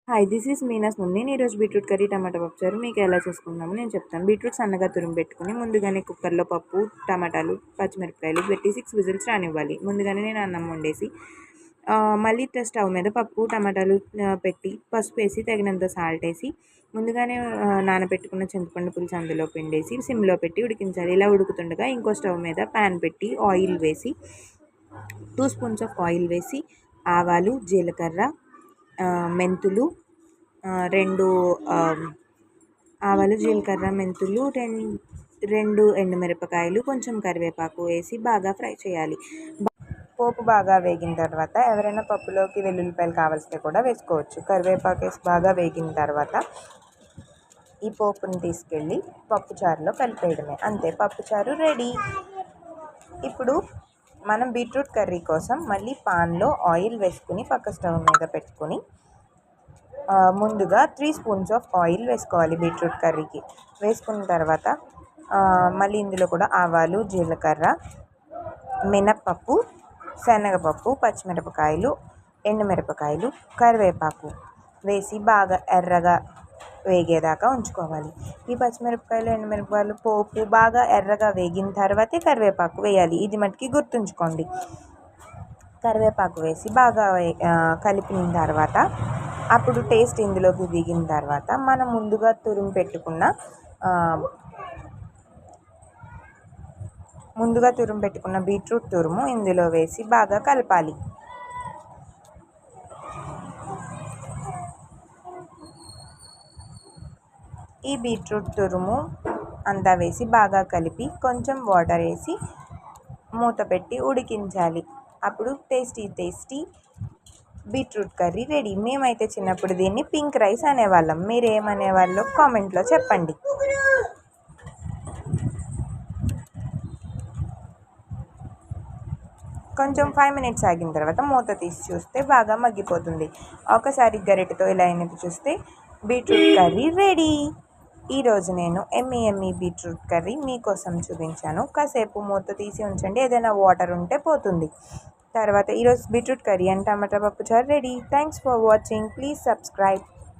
Hi, this is Meena's ముందు. నేను ఈరోజు బీట్రూట్ కర్రీ టమాటా పప్పుచారు మీకు ఎలా చేసుకుందామో నేను చెప్తాను. బీట్రూట్ సన్నగా తురుము పెట్టుకుని ముందుగానే కుక్కర్లో పప్పు, టమాటాలు, పచ్చిమిరపకాయలు పెట్టి 6 విజిల్స్ రానివ్వాలి. ముందుగానే నేను అన్నం వండేసి మళ్ళీ స్టవ్ మీద పప్పు, టమాటాలు పెట్టి పసుపు వేసి తగినంత సాల్ట్ వేసి ముందుగానే నానబెట్టుకున్న చింతపండు పులుసు అందులో పిండేసి సిమ్లో పెట్టి ఉడికించాలి. ఇలా ఉడుకుతుండగా ఇంకో స్టవ్ మీద ప్యాన్ పెట్టి ఆయిల్ వేసి 2 స్పూన్స్ ఆఫ్ ఆయిల్ వేసి ఆవాలు, జీలకర్ర, మెంతులు, 2 ఆవాలు, జీలకర్ర, మెంతులు, 2 ఎండుమిరపకాయలు, కొంచెం కరివేపాకు వేసి బాగా ఫ్రై చేయాలి. పోపు బాగా వేగిన తర్వాత ఎవరైనా పప్పులోకి వెల్లుల్లిపాయలు కావాల్సితే కూడా వేసుకోవచ్చు. కరివేపాకు వేసి బాగా వేగిన తర్వాత ఈ పోపుని తీసుకెళ్ళి పప్పుచారులో కలిపేయడమే. అంతే, పప్పుచారు రెడీ. ఇప్పుడు మనం బీట్రూట్ కర్రీ కోసం మళ్ళీ పాన్లో ఆయిల్ వేసుకుని పక్క స్టవ్ మీద పెట్టుకుని ముందుగా 3 స్పూన్స్ ఆఫ్ ఆయిల్ వేసుకోవాలి బీట్రూట్ కర్రీకి. వేసుకున్న తర్వాత మళ్ళీ ఇందులో కూడా ఆవాలు, జీలకర్ర, మినప్పప్పు, శనగపప్పు, పచ్చిమిరపకాయలు, ఎండుమిరపకాయలు, కరివేపాకు వేసి బాగా ఎర్రగా వేగేదాకా ఉంచుకోవాలి. ఈ పచ్చిమిరపకాయలు, ఎండుమిరపకాయలు పోపు బాగా ఎర్రగా వేగిన తర్వాతే కరివేపాకు వేయాలి. ఇది మటుకి గుర్తుంచుకోండి. కరివేపాకు వేసి బాగా కలిపిన తర్వాత అప్పుడు టేస్ట్ ఇందులోకి దిగిన తర్వాత మనం ముందుగా తురుము పెట్టుకున్న బీట్రూట్ తురుము ఇందులో వేసి బాగా కలపాలి. ఈ బీట్రూట్ తురుము అంతా వేసి బాగా కలిపి కొంచెం వాటర్ వేసి మూత పెట్టి ఉడికించాలి. అప్పుడు టేస్టీ బీట్రూట్ కర్రీ రెడీ. మేమైతే చిన్నప్పుడు దీన్ని పింక్ రైస్ అనేవాళ్ళం. మీరు ఏమనేవాళ్ళో కామెంట్లో చెప్పండి. కొంచెం 5 మినిట్స్ ఆగిన తర్వాత మూత తీసి చూస్తే బాగా మగ్గిపోతుంది. ఒకసారి గరిటెతో ఇలా అయినట్టు చూస్తే బీట్రూట్ కర్రీ రెడీ. ఈరోజు నేను ఎమ్మి బీట్రూట్ కర్రీ మీకోసం చూపించాను. కాసేపు మూత తీసి ఉంచండి, ఏదైనా వాటర్ ఉంటే పోతుంది. తర్వాత ఈరోజు బీట్రూట్ కర్రీ అండ్ టమాటా పప్పుచారు ready. Thanks for watching. Please subscribe.